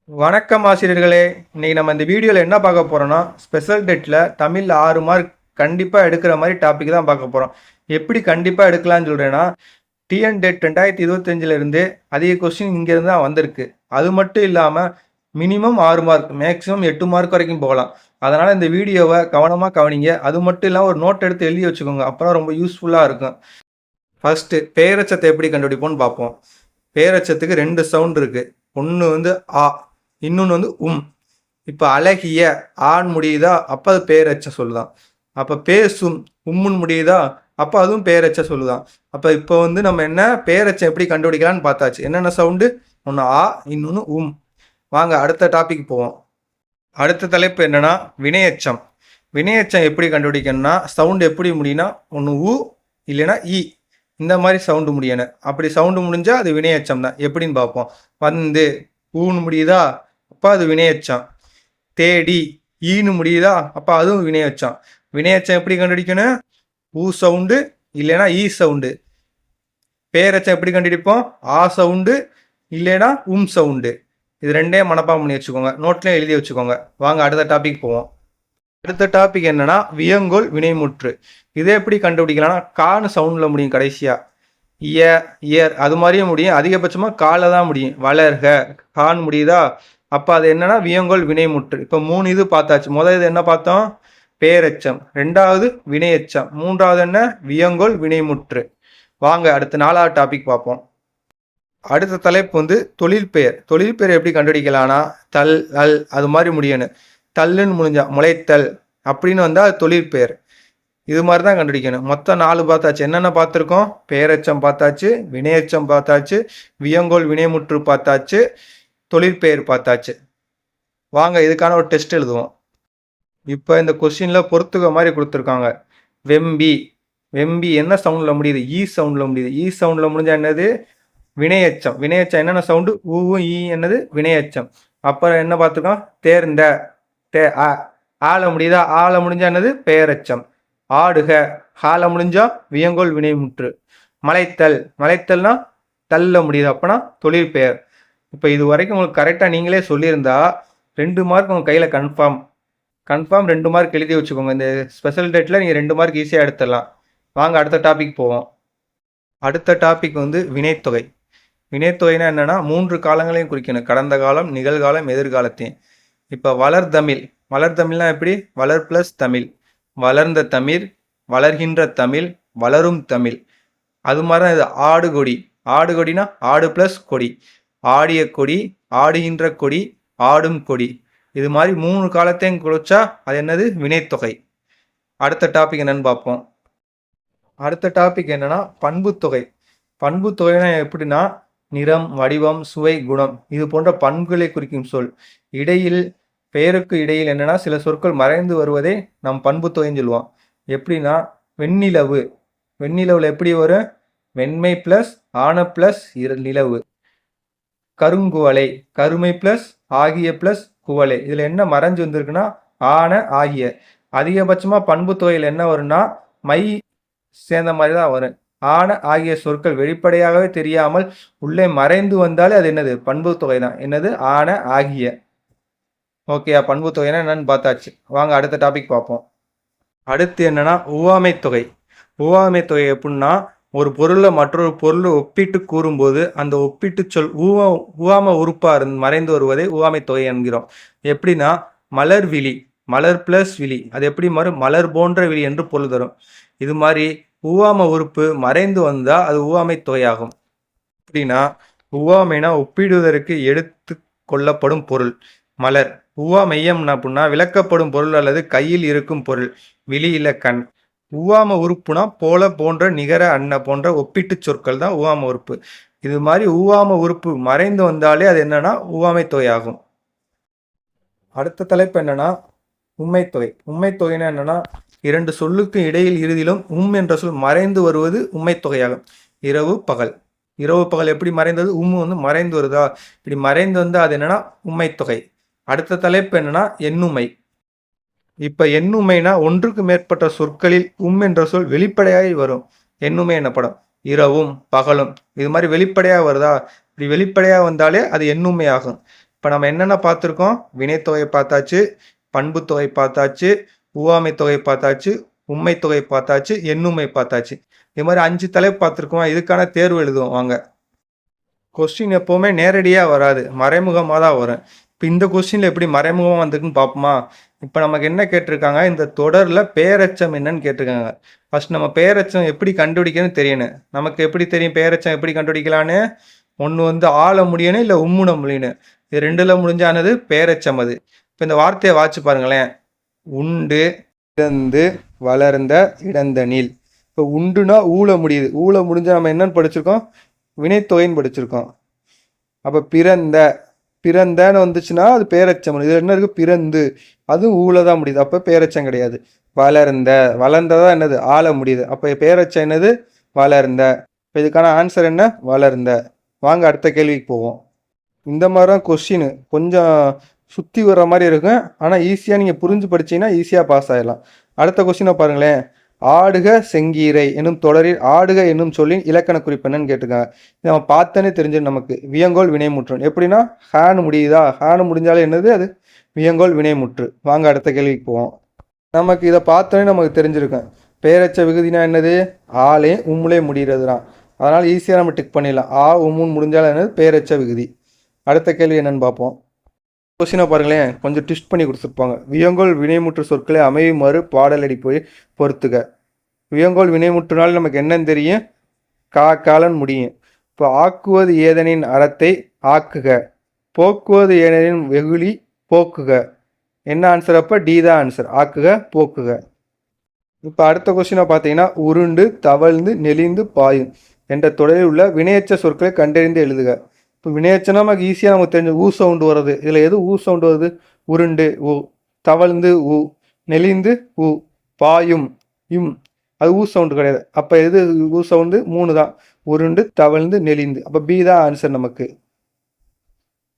வணக்கம் ஆசிரியர்களே. இன்னைக்கு நம்ம இந்த வீடியோவில் என்ன பார்க்க போகிறோம்னா, ஸ்பெஷல் டெட்டில் தமிழில் 6 மார்க் கண்டிப்பாக எடுக்கிற மாதிரி டாபிக் தான் பார்க்க போகிறோம். எப்படி கண்டிப்பாக எடுக்கலாம்னு சொல்கிறேன்னா, டிஎன் டெட் 2025 அதிக கொஸ்டின் இங்கேருந்து தான் வந்திருக்கு. அது மட்டும் இல்லாமல் மினிமம் 6 மார்க், மேக்ஸிமம் 8 மார்க் வரைக்கும் போகலாம். அதனால் இந்த வீடியோவை கவனமாக கவனிங்க. அது மட்டும் இல்லாமல் ஒரு நோட் எடுத்து எழுதி வச்சுக்கோங்க. அப்புறம் ரொம்ப யூஸ்ஃபுல்லாக இருக்கும். ஃபஸ்ட்டு பேரச்சத்தை எப்படி கண்டுபிடிப்போம்னு பார்ப்போம். பேரச்சத்துக்கு 2 சவுண்ட் இருக்குது. ஒன்று வந்து ஆ, இன்னொன்று வந்து இப்போ அழகிய ஆண் முடியுதா, அப்போ அது பேரச்ச சொல்லுதான். அப்போ பேசும் உம்முன்னு முடியுதா, அப்போ அதுவும் பேரச்ச சொல்லுதான். அப்போ இப்போ வந்து நம்ம என்ன பேரச்சம் எப்படி கண்டுபிடிக்கலான்னு பார்த்தாச்சு. என்னென்ன சவுண்டு? ஒன்று ஆ, இன்னொன்று வாங்க அடுத்த டாபிக் போவோம். அடுத்த தலைப்பு என்னன்னா வினையச்சம். வினையச்சம் எப்படி கண்டுபிடிக்கணும்னா, சவுண்டு எப்படி முடியும்னா ஒன்று இல்லைன்னா இந்த மாதிரி சவுண்டு முடியணும். அப்படி சவுண்டு முடிஞ்சால் அது வினையச்சம் தான். எப்படின்னு பார்ப்போம். வந்து ஊன்னு முடியுதா, அப்போ அது வினையச்சம். தேடி ஈன்னு முடியுதா, அப்போ அதுவும் வினையச்சம். வினையச்சம் எப்படி கண்டுபிடிக்கணும்? சவுண்டு இல்லைன்னா சவுண்டு. பேரச்சம் எப்படி கண்டுபிடிப்போம்? ஆ சவுண்டு இல்லைன்னா சவுண்டு. இது ரெண்டே மனப்பாடம் பண்ணி வச்சுக்கோங்க. நோட்லேயும் எழுதி வச்சுக்கோங்க. வாங்க அடுத்த டாபிக் போவோம். அடுத்த டாபிக் என்னன்னா வியங்கோல் வினைமுற்று. இதை எப்படி கண்டுபிடிக்கலாம்னா, கான்னு சவுண்டில் முடியும் கடைசியா. இயர் அது மாதிரியும் முடியும். அதிகபட்சமாக காலை தான் முடியும். வளர்க கான் முடியுதா, அப்போ அது என்னன்னா வியங்கோல் வினைமுற்று. இப்போ 3 இது பார்த்தாச்சு. முதல் இது என்ன பார்த்தோம்? பேரெச்சம். ரெண்டாவது வினையச்சம். மூன்றாவது என்ன? வியங்கோல் வினைமுற்று. வாங்க அடுத்த 4வது டாபிக் பார்ப்போம். அடுத்த தலைப்பு வந்து தொழில்பெயர். தொழில்பெயர் எப்படி கண்டுபிடிக்கலாம்னா, தல் அல் அது மாதிரி முடியணும். தல்லுன்னு முடிஞ்சா முளைத்தல் அப்படின்னு வந்தால் அது தொழிற்பெயர். இது மாதிரி தான் கண்டுபிடிக்கணும். மொத்தம் 4 பார்த்தாச்சு. என்னென்ன பார்த்துருக்கோம்? பேரச்சம் பார்த்தாச்சு, வினையச்சம் பார்த்தாச்சு, வியங்கோல் வினைமுற்று பார்த்தாச்சு, தொழிற்பெயர் பார்த்தாச்சு. வாங்க இதுக்கான ஒரு டெஸ்ட் எழுதுவோம். இப்போ இந்த கொஸ்டினில் பொறுத்துக்க மாதிரி கொடுத்துருக்காங்க. வெம்பி. வெம்பி என்ன சவுண்டில் முடியுது? சவுண்டில் முடியுது. சவுண்டில் முடிஞ்சா என்னது? வினையச்சம். வினையச்சம் என்னென்ன சவுண்டு? என்னது? வினையச்சம். அப்புறம் என்ன பார்த்துருக்கோம்? தேர்ந்த ஆல முடியுதா? ஆல முடிஞ்சா என்னது? பெயரச்சம். ஆடுக ஹால முடிஞ்சா வியங்கோல் வினைமுற்று. மலைத்தல். மலைத்தல்னா தல்ல முடியுது, அப்பனா தொழிற்பெயர். இப்போ இது வரைக்கும் உங்களுக்கு கரெக்டாக நீங்களே சொல்லியிருந்தா 2 மார்க் உங்கள் கையில் கன்ஃபார்ம் 2 மார்க் எழுதி வச்சுக்கோங்க. இந்த ஸ்பெஷல் டேட்டில் நீங்கள் 2 மார்க் ஈஸியாக எடுத்துடலாம். வாங்க அடுத்த டாபிக் போவோம். அடுத்த டாபிக் வந்து வினைத்தொகை. வினைத்தொகைனா என்னென்னா 3 காலங்களையும் குறிக்கணும். கடந்த காலம், நிகழ்காலம், எதிர்காலத்தையும். இப்போ வளர்தமிழ். வளர்தமிழ்னா எப்படி? வளர் ப்ளஸ் தமிழ். வளர்ந்த தமிழ், வளர்கின்ற தமிழ், வளரும் தமிழ். அது மாதிரி தான் இது ஆடுகொடி. ஆடுகொடினா ஆடு ப்ளஸ் கொடி. ஆடிய கொடி, ஆடுகின்ற கொடி, ஆடும் கொடி. இது மாதிரி 3 காலத்தையும் குறிச்சா அது என்னது? வினைத்தொகை. அடுத்த டாபிக் என்னன்னு பார்ப்போம். அடுத்த டாபிக் என்னன்னா பண்புத்தொகை. பண்புத்தொகைனா எப்படின்னா நிறம், வடிவம், சுவை, குணம் இது போன்ற பண்புகளை குறிக்கும் சொல். இடையில் பெயருக்கு இடையில் என்னன்னா சில சொற்கள் மறைந்து வருவதே நம் பண்புத்தொகைன்னு சொல்லுவோம். எப்படின்னா வெண்ணிலவு. வெண்ணிலவுல எப்படி வரும்? வெண்மை பிளஸ் ஆன பிளஸ் நிலவு. கருங்குவளை. கருமை பிளஸ் ஆகிய பிளஸ் குவளை. இதுல என்ன மறைஞ்சு வந்திருக்குன்னா ஆன ஆகிய. அதிகபட்சமா பண்புத்தொகையில் என்ன வரும்னா மை சேர்ந்த மாதிரி தான் வரும். ஆன ஆகிய சொற்கள் வெளிப்படையாகவே தெரியாமல் உள்ளே மறைந்து வந்தாலே அது என்னது? பண்புத்தொகை தான். என்னது? ஆன ஆகிய. ஓகேயா? பண்புத்தொகைனா என்னன்னு பார்த்தாச்சு. வாங்க அடுத்த டாபிக் பார்ப்போம். அடுத்து என்னன்னா உவமை தொகை. உவமை தொகை எப்படின்னா ஒரு பொருளை மற்றொரு பொருளை ஒப்பிட்டு கூறும்போது அந்த ஒப்பிட்டு சொல் உவாம உறுப்பா மறைந்து வருவதை உவமை தொகை என்கிறோம். எப்படின்னா மலர் விழி. மலர் பிளஸ் விழி அது எப்படி மாறும்? மலர் போன்ற விழி என்று பொருள் தரும். இது மாதிரி உவாம உறுப்பு மறைந்து வந்தால் அது உவமை தொகையாகும். எப்படின்னா உவாமைனா ஒப்பிடுவதற்கு எடுத்து கொள்ளப்படும் பொருள். மலர். உவா-மெய்யம் அப்படின்னா விளக்கப்படும் பொருள் அல்லது கையில் இருக்கும் பொருள். விழி இல்ல கண். உவாம உறுப்புனா போல, போன்ற, நிகர, அன்ன போன்ற ஒப்பீட்டு சொற்கள் தான் உவாம உறுப்பு. இது மாதிரி உவாம உறுப்பு மறைந்து வந்தாலே அது என்னன்னா உவமை தொகையாகும். அடுத்த தலைப்பு என்னன்னா உண்மைத்தொகை. உண்மைத்தொகைனா என்னன்னா 2 சொல்லுக்கு இடையில் இறுதியிலும் என்ற சொல் மறைந்து வருவது உண்மைத்தொகையாகும். இரவு பகல். இரவு பகல் எப்படி மறைந்தது? வந்து மறைந்து வருதா? இப்படி மறைந்து வந்தால் அது என்னன்னா உண்மைத்தொகை. அடுத்த தலைப்பு என்னன்னா எண்ணுமை. இப்ப எண்ணுமைனா ஒன்றுக்கு மேற்பட்ட சொற்களில் என்ற சொல் வெளிப்படையாகி வரும். எண்ணுமை என்னப்படும். இரவும் பகலும் இது மாதிரி வெளிப்படையாக வருதா? இப்படி வெளிப்படையாக வந்தாலே அது எண்ணுமை ஆகும். இப்போ நம்ம என்னென்ன பார்த்துருக்கோம்? வினைத்தொகை பார்த்தாச்சு, பண்புத்தொகை பார்த்தாச்சு, உவமை தொகை பார்த்தாச்சு, உண்மை தொகை பார்த்தாச்சு, எண்ணுமை பார்த்தாச்சு. இது மாதிரி 5 தலைப்பு பார்த்துருக்கோம். இதுக்கான தேர்வு எழுதுவோம் வாங்க. கொஸ்டின் எப்போவுமே நேரடியாக வராது, மறைமுகமாக தான் வரும். இப்போ இந்த கொஸ்டினில் எப்படி மறைமுகமாக வந்திருக்குன்னு பார்ப்போமா? இப்போ நமக்கு என்ன கேட்டிருக்காங்க, இந்த தொடரில் பெயரெச்சம் என்னன்னு கேட்டிருக்காங்க. ஃபர்ஸ்ட் நம்ம பெயரெச்சம் எப்படி கண்டுபிடிக்கணும்னு தெரியணும். நமக்கு எப்படி தெரியும் பெயரெச்சம் எப்படி கண்டுபிடிக்கலான்னு? ஒன்று வந்து ஆள முடியணும், இல்லை உம்முன முடியணும். இது ரெண்டில் முடிஞ்சானது பெயரெச்சம். அது இப்போ இந்த வார்த்தையை வாட்சி பாருங்களேன். உண்டு, இறந்து, வளர்ந்த, இடந்தனில். இப்போ உண்டுனா ஊழ முடியுது. ஊழ முடிஞ்சால் நம்ம என்னன்னு படிச்சிருக்கோம்? வினைத்தொகைன்னு படிச்சிருக்கோம். அப்போ பிறந்தன்னு வந்துச்சுன்னா அது பேரச்சம். இது என்ன இருக்குது? பிறந்து, அதுவும் ஊழ தான் முடியுது. அப்போ பேரச்சம் கிடையாது. வளர்ந்ததான் என்னது? ஆள முடியுது. அப்போ பேரச்சம் என்னது? வளர்ந்த. இப்போ இதுக்கான ஆன்சர் என்ன? வளர்ந்த. வாங்க அடுத்த கேள்விக்கு போவோம். இந்த மாதிரி தான் கொஸ்டின் கொஞ்சம் சுற்றி வர்ற மாதிரி இருக்கும். ஆனால் ஈஸியாக நீங்கள் புரிஞ்சு படிச்சீங்கன்னா ஈஸியாக பாஸ் ஆகிடலாம். அடுத்த கொஸ்டினை பாருங்களேன். ஆடுக செங்கீரை என்னும் தொடரில் ஆடுக என்னும் சொல்லின் இலக்கண குறிப்பு என்னன்னு கேட்டிருக்காங்க. நம்ம பார்த்தனே தெரிஞ்சு நமக்கு வியங்கோல் வினைமுற்று. எப்படின்னா ஹேனு முடியுதா? ஹேனு முடிஞ்சாலும் என்னது? அது வியங்கோல் வினைமுற்று. வாங்க அடுத்த கேள்விக்கு போவோம். நமக்கு இதை பார்த்தோன்னே நமக்கு தெரிஞ்சிருக்கேன். பேரச்ச விகுதினா என்னது? ஆளே உம்முலே முடிகிறது தான். அதனால் ஈஸியாக நம்ம டிக் பண்ணிடலாம். ஆ உம்முன்னு முடிஞ்சாலும் என்னது? பேரச்ச விகுதி. அடுத்த கேள்வி என்னன்னு பார்ப்போம். கொஸ்டினை பாருங்களேன், கொஞ்சம் ட்விஸ்ட் பண்ணி கொடுத்துருப்பாங்க. வியங்கோல் வினைமுற்று சொற்களை அமையுமாறு பாடலடி போய் பொறுத்துக. வியங்கோல் வினைமுற்றுனால் நமக்கு என்னன்னு தெரியும்? காலன் முடியும். இப்போ ஆக்குவது ஏதனின் அறத்தை ஆக்குக, போக்குவது ஏதனின் வெகுளி போக்குக. என்ன ஆன்சர்? அப்போ டி தான் ஆன்சர். ஆக்குக, போக்குக. இப்போ அடுத்த கொஸ்டினை பார்த்தீங்கன்னா, உருண்டு, தவழ்ந்து, நெளிந்து, பாயும் என்ற தொடரில் உள்ள வினையச்ச சொற்களை கண்டறிந்து எழுதுக. இப்போ வினையச்சனா நமக்கு ஈஸியாக நமக்கு தெரிஞ்ச ஊ சவுண்டு வருது. இதில் எது ஊ சவுண்டு வருது? உருண்டு ஊ, தவழ்ந்து ஊ, நெளிந்து ஊ, பாயும் இம். அது ஊ சவுண்டு கிடையாது. அப்போ எது ஊ சவுண்டு? 3 தான். உருண்டு, தவழ்ந்து, நெளிந்து. அப்போ பி தான் ஆன்சர் நமக்கு.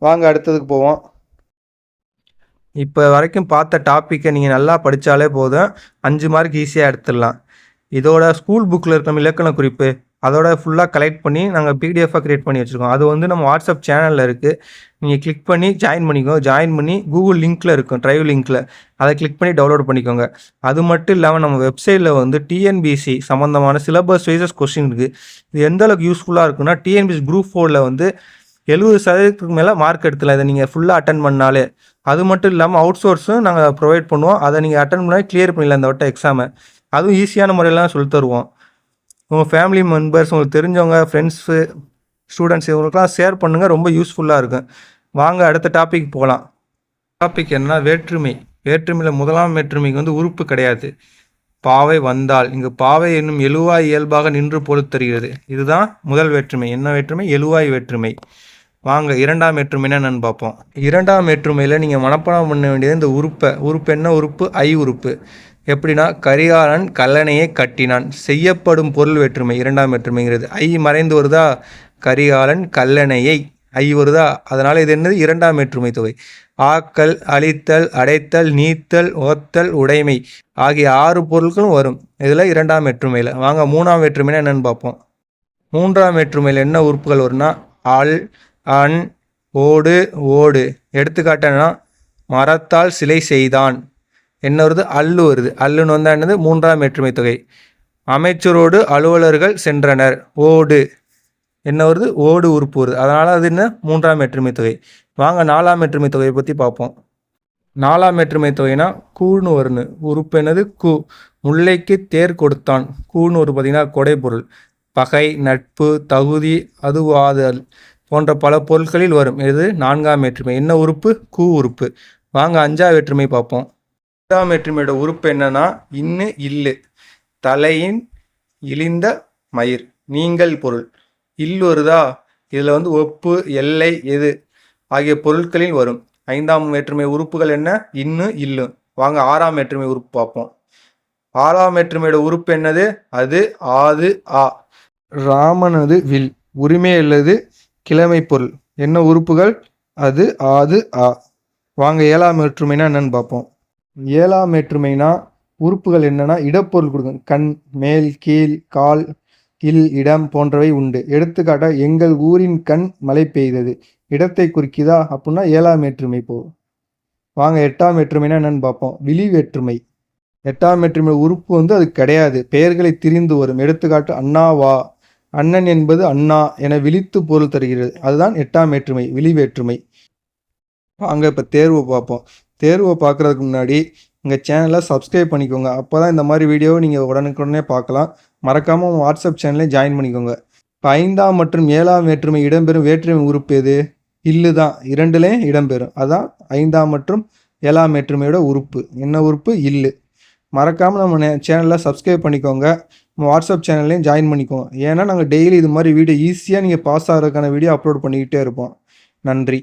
வாங்க அடுத்ததுக்கு போவோம். இப்போ வரைக்கும் பார்த்த டாப்பிக்கை நீங்கள் நல்லா படித்தாலே போதும், 5 மார்க் ஈஸியாக எடுத்துடலாம். இதோட ஸ்கூல் புக்கில் இருக்கிற இலக்கண குறிப்பு அதோட ஃபுல்லாக கலெக்ட் பண்ணி நாங்கள் பிடிஎஃபாக க்ரியேட் பண்ணி வச்சுருக்கோம். அது வந்து நம்ம வாட்ஸ்அப் சேனலில் இருக்குது. நீங்கள் கிளிக் பண்ணி ஜாயின் பண்ணிக்கோ. ஜாயின் பண்ணி கூகுள் லிங்க்கில் இருக்கும், ட்ரைவ் லிங்க்கில். அதை கிளிக் பண்ணி டவுன்லோட் பண்ணிக்கோங்க. அது மட்டும் இல்லாமல் நம்ம வெப்சைட்டில் வந்து டிஎன்பிசி சம்மந்தமான சிலபஸ் வைசஸ் கொஸ்டின் இருக்குது. இது எந்த அளவுக்கு யூஸ்ஃபுல்லாக இருக்குன்னா, டிஎன்பிசி குரூப் 4ல் வந்து 70% மேலே மார்க் எடுத்துலாம். இதை நீங்கள் ஃபுல்லாக அட்டன் பண்ணாலே. அது மட்டும் இல்லாமல் அவுட் சோர்ஸும் நாங்கள் ப்ரொவைட் பண்ணுவோம். அதை நீங்கள் அட்டன் பண்ணால் கிளியர் பண்ணிடலாம் இந்த வட்ட எக்ஸாமை. அதுவும் ஈஸியான முறையெல்லாம் சொல்லி தருவோம். உங்கள் ஃபேமிலி மெம்பர்ஸ், உங்களுக்கு தெரிஞ்சவங்க, ஃப்ரெண்ட்ஸு, ஸ்டூடெண்ட்ஸ் இவங்களுக்குலாம் ஷேர் பண்ணுங்கள். ரொம்ப யூஸ்ஃபுல்லாக இருக்கும். வாங்க அடுத்த டாபிக் போகலாம். டாபிக் என்னன்னா வேற்றுமை. வேற்றுமையில் முதலாம் வேற்றுமைக்கு வந்து உறுப்பு கிடையாது. பாவை வந்தால். இங்கு பாவை என்னும் எழுவாய் இயல்பாக நின்று பொழுது தருகிறது. இதுதான் முதல் வேற்றுமை. என்ன வேற்றுமை? எழுவாய் வேற்றுமை. வாங்க இரண்டாம் வேற்றுமைன்னா என்னன்னு பார்ப்போம். இரண்டாம் வேற்றுமையில் நீங்கள் மனப்பாடம் பண்ண வேண்டியது இந்த உறுப்பு என்ன உறுப்பு? ஐ உறுப்பு. எப்படின்னா கரிகாலன் கல்லணையை கட்டினான். செய்யப்படும் பொருள் வேற்றுமை இரண்டாம் வேற்றுமைங்கிறது. ஐ மறைந்து வருதா? கரிகாலன் கல்லணையை ஐ வருதா? அதனால் இது என்னது? இரண்டாம் வேற்றுமை தொகை. ஆக்கல், அழித்தல், அடைத்தல், நீத்தல், ஓத்தல், உடைமை ஆகிய 6 பொருட்களும் வரும் இதில் இரண்டாம் வேற்றுமையில். வாங்க மூணாம் வேற்றுமைனா என்னென்னு பார்ப்போம். மூன்றாம் வேற்றுமையில் என்ன உறுப்புகள் வரும்னா அல், அன், ஓடு, ஓடு. எடுத்துக்காட்டனா மரத்தால் சிலை செய்தான். என்ன வருது? அல்லு வருது. அல்லுன்னு வந்தால் என்னது? மூன்றாம் வேற்றுமை தொகை. அமைச்சரோடு அலுவலர்கள் சென்றனர். ஓடு என்ன வருது? ஓடு உறுப்பு வருது. அதனால் அது என்ன? மூன்றாம் வேற்றுமை தொகை. வாங்க நாலாம் வேற்றுமை தொகையை பற்றி பார்ப்போம். நாலாம் வேற்றுமை தொகைனா கூன்னு வருன்னு உறுப்பு என்னது? கூ. முல்லைக்கு தேர் கொடுத்தான். கூன்னு ஒரு பார்த்தீங்கன்னா கொடை பொருள். பகை, நட்பு, தகுதி, அதுவாதல் போன்ற பல பொருட்களில் வரும். இது நான்காம் வேற்றுமை. என்ன உறுப்பு? கூ உறுப்பு. வாங்க அஞ்சாம் வேற்றுமை பார்ப்போம். அஞ்சாம் வேற்றுமையோட உறுப்பு என்னன்னா இன்னு, இல்லு. தலையின் இழிந்த மயிர், நீங்கள் பொருள். இல் வருதா? இதில் வந்து ஒப்பு, எல்லை, எது ஆகிய பொருட்களில் வரும். ஐந்தாம் வேற்றுமை உறுப்புகள் என்ன? இன்னு, இல்லு. வாங்க ஆறாம் வேற்றுமை உறுப்பு பார்ப்போம். ஆறாம் வேற்றுமையோட உறுப்பு என்னது? அது ஆது, ஆ. ராமனது வில். உரிமை அல்லது கிழமை பொருள். என்ன உறுப்புகள்? அது ஆது, ஆ. வாங்க ஏழாம் வேற்றுமைனா என்னன்னு பார்ப்போம். ஏழாம் வேற்றுமைனா உறுப்புகள் என்னன்னா இடப்பொருள் கொடுக்கும். கண், மேல், கீழ், கால், இல், இடம் போன்றவை உண்டு. எடுத்துக்காட்டாக எங்கள் ஊரின் கண் மழை பெய்தது. இடத்தை குறிக்குதா அப்படின்னா 7ஆம் வேற்றுமை போகும். வாங்க 8ஆம் வேற்றுமைனா என்னன்னு பார்ப்போம். விழி வேற்றுமை. 8ஆம் வேற்றுமை உறுப்பு அது கிடையாது. பெயர்களை திரிந்து வரும். எடுத்துக்காட்டு அண்ணாவா. அண்ணன் என்பது அண்ணா என விழித்து பொருள் தருகிறது. அதுதான் 8ஆம் வேற்றுமை, விழி வேற்றுமை. வாங்க இப்போ தேர்வை பார்ப்போம். தேர்வை பார்க்குறதுக்கு முன்னாடி எங்கள் சேனலை சப்ஸ்கிரைப் பண்ணிக்கோங்க. அப்போ தான் இந்த மாதிரி வீடியோவை நீங்கள் உடனுக்குடனே பார்க்கலாம். மறக்காமல் உங்கள் வாட்ஸ்அப் சேனலையும் ஜாயின் பண்ணிக்கோங்க. இப்போ 5ஆம் மற்றும் 7ஆம் வேற்றுமை இடம்பெறும் வேற்றுமை உறுப்பு எது? இல்லு தான். 2லேயும் இடம்பெறும். அதான் 5ஆம் மற்றும் 7ஆம் வேற்றுமையோட உறுப்பு. என்ன உறுப்பு? இல்லு. மறக்காமல் நம்ம சேனலில் சப்ஸ்கிரைப் பண்ணிக்கோங்க. நம்ம வாட்ஸ்அப் சேனல்லையும் ஜாயின் பண்ணிக்கோங்க. ஏன்னா நாங்கள் டெய்லி இது மாதிரி வீடியோ ஈஸியாக நீங்கள் பாஸ் ஆகிறதுக்கான வீடியோ அப்லோட் பண்ணிக்கிட்டே இருப்போம். நன்றி.